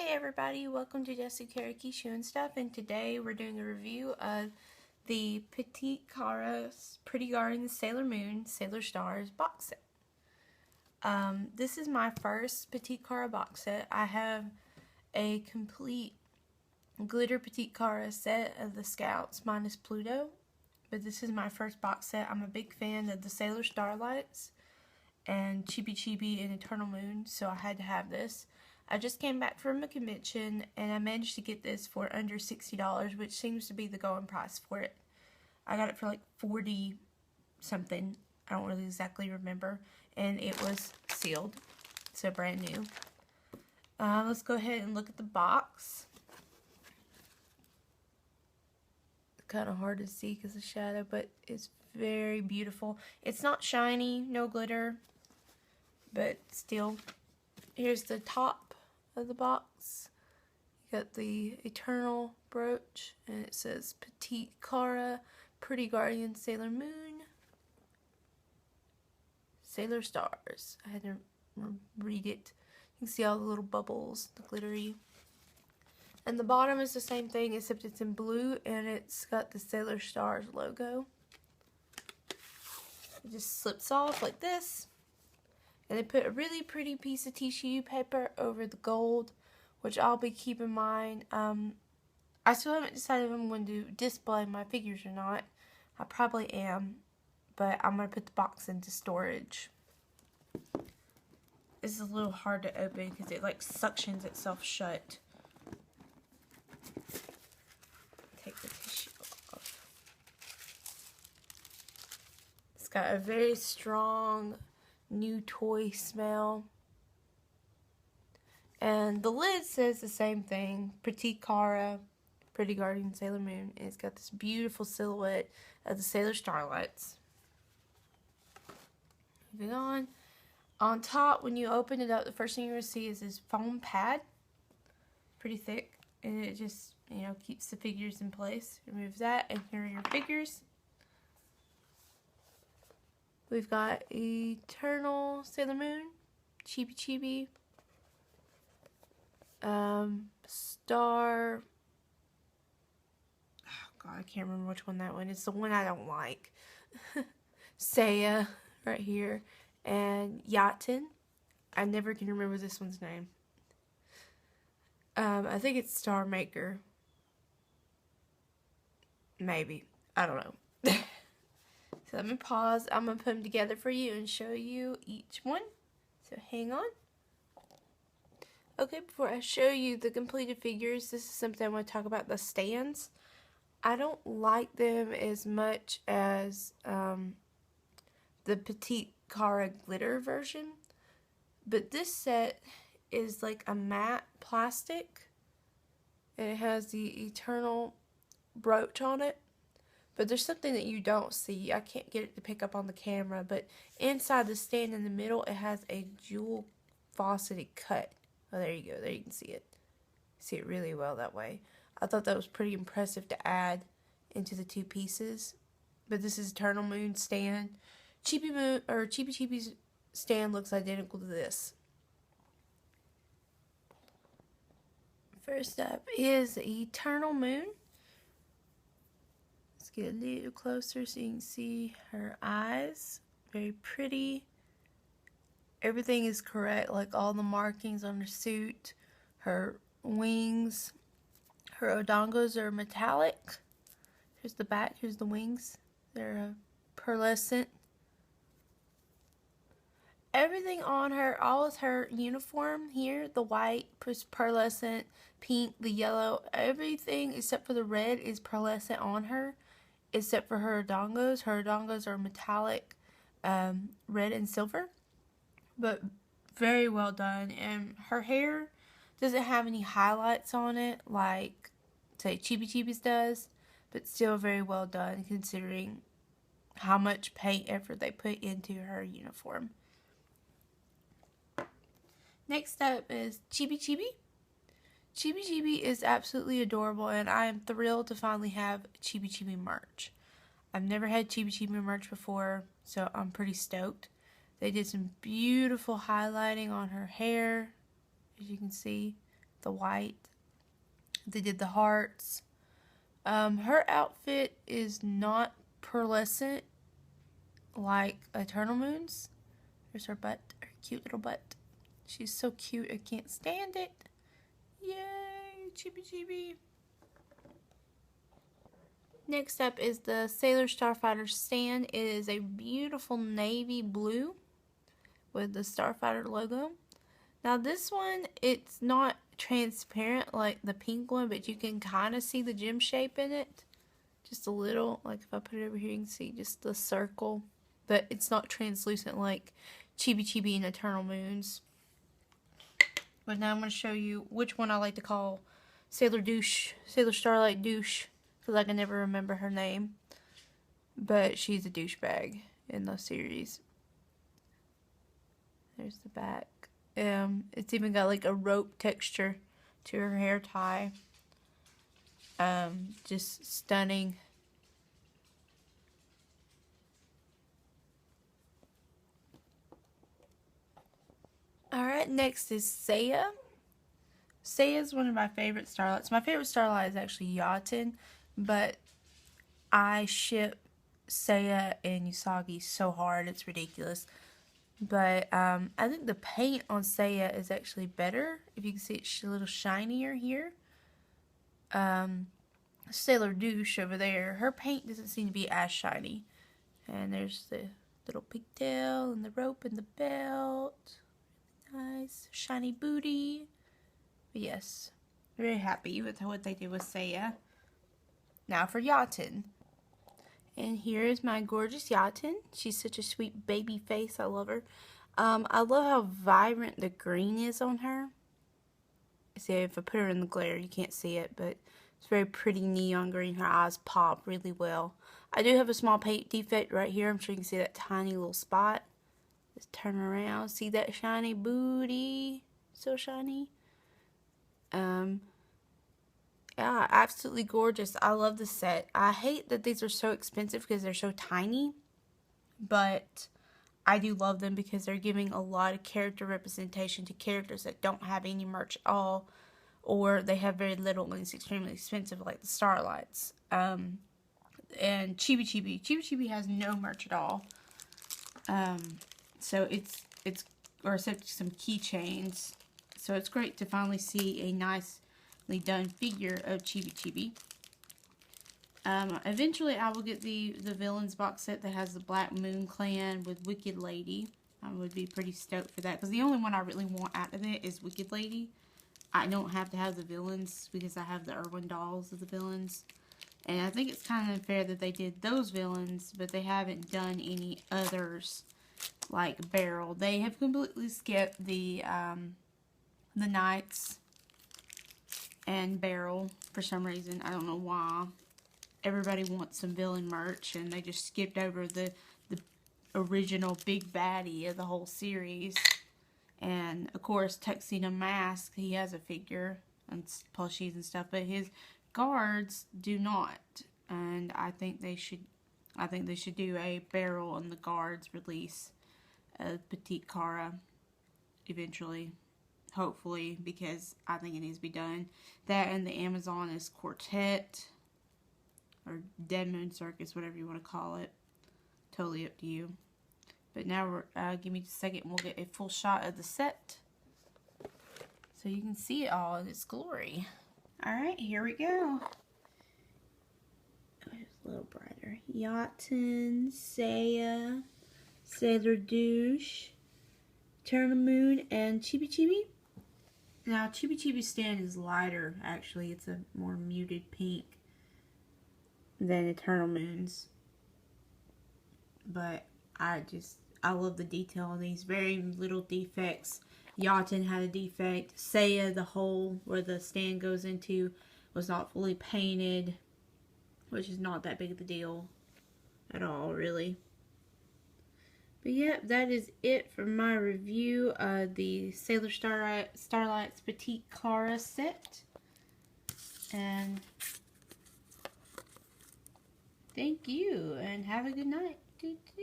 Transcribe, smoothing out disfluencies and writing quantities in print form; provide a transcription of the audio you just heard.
Hey everybody, welcome to Jesse Karaoke Shoe and Stuff, and today we're doing a review of the Petit Chara Pretty Garden Sailor Moon Sailor Stars box set. This is my first Petit Chara box set. I have a complete glitter Petit Chara set of the Scouts minus Pluto, but this is my first box set. I'm a big fan of the Sailor Starlights and Chibi Chibi and Eternal Moon, so I had to have this. I just came back from a convention and I managed to get this for under $60, which seems to be the going price for it. I got it for like 40 something, I don't really exactly remember, and it was sealed, so brand new. Let's go ahead and look at the box. It's kind of hard to see because of the shadow, but it's very beautiful. It's not shiny, no glitter, but still. Here's the top of the box. You got the Eternal brooch, and it says Petit Chara Pretty Guardian Sailor Moon Sailor Stars. I had to read it. You can see all the little bubbles, the glittery. And the bottom is the same thing, except it's in blue, and it's got the Sailor Stars logo. It just slips off like this. And they put a really pretty piece of tissue paper over the gold, which I'll be keeping mine. I still haven't decided if I'm going to display my figures or not. I probably am, but I'm going to put the box into storage. This is a little hard to open because it like suctions itself shut. Take the tissue off. It's got a very strong new toy smell. And the lid says the same thing, Petit Chara Pretty Guardian Sailor Moon. And it's got this beautiful silhouette of the Sailor Starlights. Moving on. On top, when you open it up, the first thing you're going to see is this foam pad. Pretty thick. And it just, keeps the figures in place. Remove that, and here are your figures. We've got Eternal Sailor Moon, Chibi Chibi, Star, oh god, I can't remember which one that one is. It's the one I don't like. Saya, right here, and Yachten. I never can remember this one's name. I think it's Star Maker. Maybe. I don't know. So let me pause. I'm going to put them together for you and show you each one. So hang on. Okay, before I show you the completed figures, this is something I want to talk about, the stands. I don't like them as much as the Petit Chara glitter version. But this set is like a matte plastic. And it has the Eternal brooch on it. But there's something that you don't see. I can't get it to pick up on the camera. But inside the stand in the middle, it has a jewel faceted cut. Oh, there you go. There you can see it. See it really well that way. I thought that was pretty impressive to add into the two pieces. But this is Eternal Moon stand. Chibi Chibi's stand looks identical to this. First up is Eternal Moon. Let's get a little closer so you can see her eyes. Very pretty. Everything is correct, like all the markings on her suit, her wings. Her odongos are metallic. Here's the back, here's the wings. They're pearlescent. Everything on her, all of her uniform here, the white, pearlescent, pink, the yellow, everything except for the red is pearlescent on her. Except for her odongos. Her odongos are metallic, red and silver, but very well done. And her hair doesn't have any highlights on it like, say, Chibi Chibi's does, but still very well done considering how much paint effort they put into her uniform. Next up is Chibi Chibi. Chibi Chibi is absolutely adorable, and I am thrilled to finally have Chibi Chibi merch. I've never had Chibi Chibi merch before, so I'm pretty stoked. They did some beautiful highlighting on her hair, as you can see. the white. They did the hearts. Her outfit is not pearlescent like Eternal Moon's. There's her butt, her cute little butt. She's so cute, I can't stand it. Yay, chibi chibi. Next up is the Sailor Starfighter stand. It is a beautiful navy blue with the Starfighter logo. Now this one, it's not transparent like the pink one, but you can kind of see the gem shape in it. Just a little, like if I put it over here, you can see just the circle. But it's not translucent like Chibi Chibi and Eternal Moons. But now I'm going to show you which one I like to call Sailor Starlight Douche. Because I can never remember her name. But she's a douchebag in the series. There's the back. It's even got like a rope texture to her hair tie. Just stunning. Alright, next is Seiya. Seiya is one of my favorite starlights. My favorite starlight is actually Yaten, but I ship Seiya and Usagi so hard, it's ridiculous. But I think the paint on Seiya is actually better. If you can see, it's a little shinier here. Sailor Douche over there, her paint doesn't seem to be as shiny. And there's the little pigtail and the rope and the belt. Nice, shiny booty. But yes, very happy with what they did with Seiya. Now for Yaten. And here is my gorgeous Yaten. She's such a sweet baby face. I love her. I love how vibrant the green is on her. See, if I put her in the glare, you can't see it, but it's very pretty neon green. Her eyes pop really well. I do have a small paint defect right here. I'm sure you can see that tiny little spot. Just turn around. See that shiny booty? So shiny. Yeah, absolutely gorgeous. I love the set. I hate that these are so expensive because they're so tiny. But I do love them because they're giving a lot of character representation to characters that don't have any merch at all. Or they have very little and it's extremely expensive like the Starlights. And Chibi Chibi. Chibi Chibi has no merch at all. So it's or except some keychains. So it's great to finally see a nicely done figure of Chibi Chibi. Eventually I will get the Villains box set that has the Black Moon Clan with Wicked Lady. I would be pretty stoked for that. Because the only one I really want out of it is Wicked Lady. I don't have to have the villains because I have the Irwin dolls of the villains. And I think it's kind of unfair that they did those villains, but they haven't done any others like Beryl. They have completely skipped the Knights and Beryl for some reason. I don't know why. Everybody wants some villain merch, and they just skipped over the original big baddie of the whole series. And of course, Tuxedo Mask, he has a figure and plushies and stuff, but his guards do not. And I think they should do a Beryl and the guards release of Petit Chara eventually, hopefully, because I think it needs to be done. That and the Amazon is Quartet or Dead Moon Circus, whatever you want to call it. Totally up to you. But now, give me just a second and we'll get a full shot of the set. So you can see it all in its glory. Alright, here we go. Oh, it's a little brighter. Yaten, Seiya, Sailor Douche, Eternal Moon, and Chibi Chibi. Now, Chibi Chibi's stand is lighter, actually. It's a more muted pink than Eternal Moon's. But I love the detail on these. Very little defects. Yaten had a defect. Seiya, the hole where the stand goes into, was not fully painted, which is not that big of a deal at all, really. But yeah, that is it for my review of the Sailor Starlight's Petit Chara set. And thank you, and have a good night. Doo-doo.